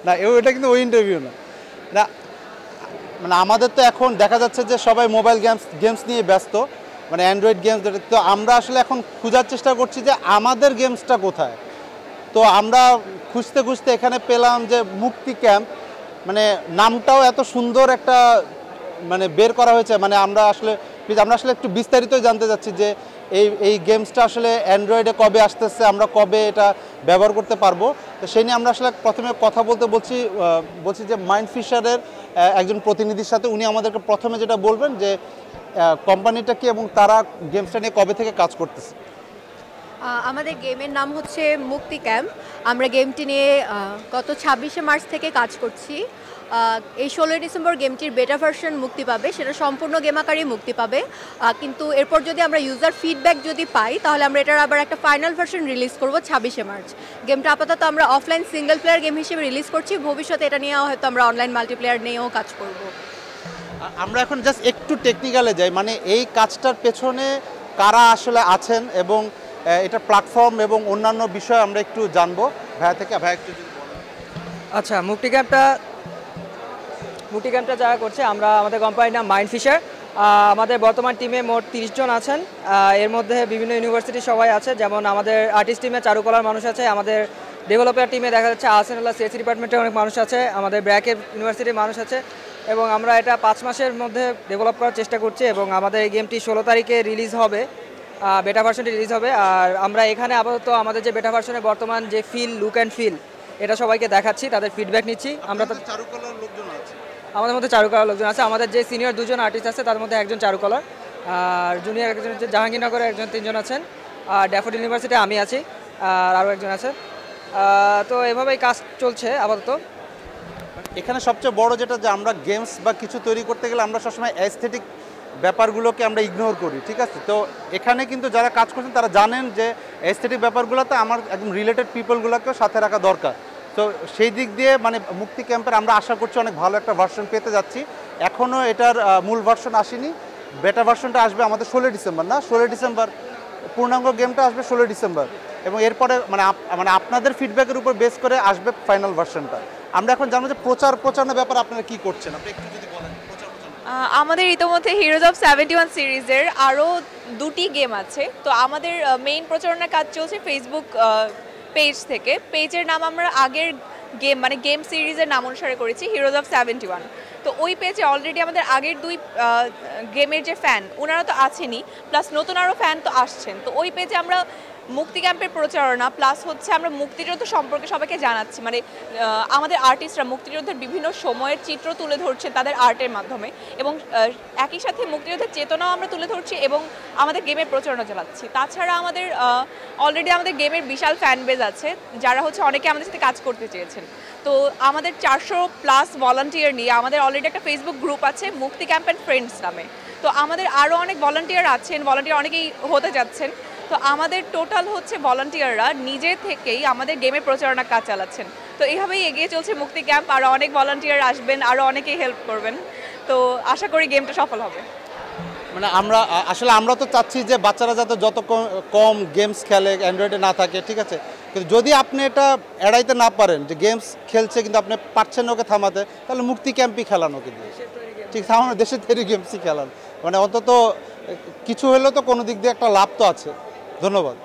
না এটা কিন্তু ওই ইন্টারভিউ না। না মানে আমাদের তো এখন দেখা যাচ্ছে যে সবাই মোবাইল গেমস নিয়ে ব্যস্ত, মানে অ্যান্ড্রয়েড গেমস। তো আমরা আসলে এখন খোঁজার চেষ্টা করছি যে আমাদের গেমসটা কোথায়। তো আমরা খুঁজতে খুঁজতে এখানে পেলাম যে মুক্তি ক্যাম্প, মানে নামটাও এত সুন্দর একটা মানে বের করা হয়েছে। মানে আমরা আসলে একটু বিস্তারিত জানতে চাচ্ছি যে এই গেমসটা আসলে অ্যান্ড্রয়েডে কবে আসতেছে, আমরা কবে এটা ব্যবহার করতে পারবো। তো সেই নিয়ে আমরা আসলে প্রথমে কথা বলছি যে মাইন্ডফিশারের একজন প্রতিনিধির সাথে। উনি আমাদেরকে প্রথমে যেটা বলবেন যে কোম্পানিটা কি এবং তারা গেমসটা নিয়ে কবে থেকে কাজ করতেছে। আমাদের গেমের নাম হচ্ছে মুক্তি ক্যাম্প। আমরা গেমটি নিয়ে গত 26শে মার্চ থেকে কাজ করছি। এই 16ই ডিসেম্বর গেমটির বেটা ভার্সন মুক্তি পাবে, সেটা সম্পূর্ণ গেম আকারেই মুক্তি পাবে। কিন্তু এরপর যদি আমরা ইউজার ফিডব্যাক যদি পাই তাহলে আমরা এটার আবার একটা ফাইনাল ভার্সন রিলিজ করব 26শে মার্চ। গেমটা আপাতত আমরা অফলাইন সিঙ্গেল প্লেয়ার গেম হিসেবে রিলিজ করছি, ভবিষ্যতে এটা নিয়ে হয়তো আমরা অনলাইন মাল্টিপ্লেয়ার নিয়েও কাজ করব। আমরা এখন জাস্ট একটু টেকনিক্যালে যাই, মানে এই কাজটার পেছনে কারা আসলে আছেন এবং এটা প্ল্যাটফর্ম এবং অন্যান্য বিষয় আমরা একটু জানবো ভাইয়া থেকে। ভাইয়া একটু যদি বলেন। আচ্ছা, মুক্তি ক্যাম্পটা যারা করছে, আমরা আমাদের কোম্পানির নাম মাইন্ডফিশার। আমাদের বর্তমান টিমে মোট 30 জন আছেন। এর মধ্যে বিভিন্ন ইউনিভার্সিটির সবাই আছে, যেমন আমাদের আর্টিস্ট টিমে চারুকলার মানুষ আছে, আমাদের ডেভেলপার টিমে দেখা যাচ্ছে আহসানুল্লাহ সিএসসি ডিপার্টমেন্টের অনেক মানুষ আছে, আমাদের ব্র্যাকের ইউনিভার্সিটির মানুষ আছে। এবং আমরা এটা 5 মাসের মধ্যে ডেভেলপ করার চেষ্টা করছি এবং আমাদের এই গেমটি 16 তারিখে রিলিজ হবে, বেটা ভার্সনটি রিলিজ হবে। আর আমরা এখানে আপাতত আমাদের যে বেটা ভার্সনের বর্তমান যে লুক অ্যান্ড ফিল, এটা সবাইকে দেখাচ্ছি, তাদের ফিডব্যাক নিচ্ছি। আমরা তো চারুকলার লোকজন আছে, আমাদের মধ্যে চারুকলার লোকজন আছে। আমাদের যে সিনিয়র 2 জন আর্টিস্ট আছে তার মধ্যে একজন চারুকলার, আর জুনিয়র একজন হচ্ছে জাহাঙ্গীরনগরের একজন, 3 জন আছেন। আর ড্যাফোডিল ইউনিভার্সিটি আমি আছি, আর আরও একজন আছে। তো এভাবেই কাজ চলছে আপাতত। এখানে সবচেয়ে বড় যেটা, যে আমরা গেমস বা কিছু তৈরি করতে গেলে আমরা সবসময় অ্যাস্থেটিক ব্যাপারগুলোকে আমরা ইগনোর করি, ঠিক আছে? তো এখানে কিন্তু যারা কাজ করছেন তারা জানেন যে অ্যাস্থেটিক ব্যাপারগুলোতে আমার একদম রিলেটেড পিপলগুলোকেও সাথে রাখা দরকার। তো সেই দিক দিয়ে মানে মুক্তি ক্যাম্পের আমরা আশা করছি অনেক ভালো একটা ভার্সন পেতে যাচ্ছি। এখনও এটার মূল ভার্সন আসেনি, বেটা ভার্সনটা আসবে আমাদের 16 ডিসেম্বর, না 16 ডিসেম্বর পূর্ণাঙ্গ গেমটা আসবে 16 ডিসেম্বর। এবং এরপরে মানে আপনাদের ফিডব্যাকের উপর বেস করে আসবে ফাইনাল ভার্সনটা। আমরা এখন জানবো যে প্রচারের ব্যাপারে আপনারা কি করছেন, আপনি একটু যদি বলেন। আমাদের ইতোমধ্যে হিরোজ অফ 71 সিরিজের আরও 2টি গেম আছে। তো আমাদের মেইন প্রচারণার কাজ চলছে ফেসবুক পেজ থেকে। পেজের নাম আমরা আগের গেম মানে গেম সিরিজের নাম অনুসারে করেছি হিরোজ অফ 71। তো ওই পেজে অলরেডি আমাদের আগের 2 গেমের যে ফ্যান ওনারা তো আছেনই, প্লাস নতুন আরও ফ্যান তো আসছেন। তো ওই পেজে আমরা মুক্তি ক্যাম্পের প্রচারণা প্লাস হচ্ছে আমরা মুক্তিযুদ্ধ সম্পর্কে সবাইকে জানাচ্ছি। মানে আমাদের আর্টিস্টরা মুক্তিযুদ্ধের বিভিন্ন সময়ের চিত্র তুলে ধরছে তাদের আর্টের মাধ্যমে, এবং একই সাথে মুক্তিযুদ্ধের চেতনাও আমরা তুলে ধরছি এবং আমাদের গেমের প্রচারণা চালাচ্ছি। তাছাড়া আমাদের অলরেডি আমাদের গেমের বিশাল ফ্যান বেজ আছে, যারা হচ্ছে অনেকে আমাদের সাথে কাজ করতে চেয়েছেন। তো আমাদের 400+ ভলান্টিয়ার নিয়ে আমাদের অলরেডি একটা ফেসবুক গ্রুপ আছে মুক্তি ক্যাম্প অ্যান্ড ফ্রেন্ডস নামে। তো আমাদের আরও অনেক ভলান্টিয়ার আছেন, ভলান্টিয়ার অনেকেই হতে যাচ্ছেন। তো আমাদের টোটাল হচ্ছে ভলান্টিয়াররা নিজে থেকেই আমাদের গেমের প্রচারণা কাজ চালাচ্ছেন। তো এইভাবেই এগিয়ে চলছে মুক্তি ক্যাম্প। আরও অনেক ভলান্টিয়ার আসবেন, আরও অনেকেই হেল্প করবেন। তো আশা করি গেমটা সফল হবে। মানে আমরা তো চাচ্ছি যে বাচ্চারা যাতে যত কম গেমস খেলে, অ্যান্ড্রয়েডে না থাকে, ঠিক আছে? কিন্তু যদি আপনি এটা এড়াইতে না পারেন যে গেমস খেলছে কিন্তু আপনি পারছেন ওকে থামাতে, তাহলে মুক্তি ক্যাম্পই খেলান ওকে দিয়ে, ঠিক আছে? আমার দেশের তৈরি গেমসই খেলান, মানে অন্তত কিছু হলেও তো কোনো দিক দিয়ে একটা লাভ তো আছে। ধন্যবাদ।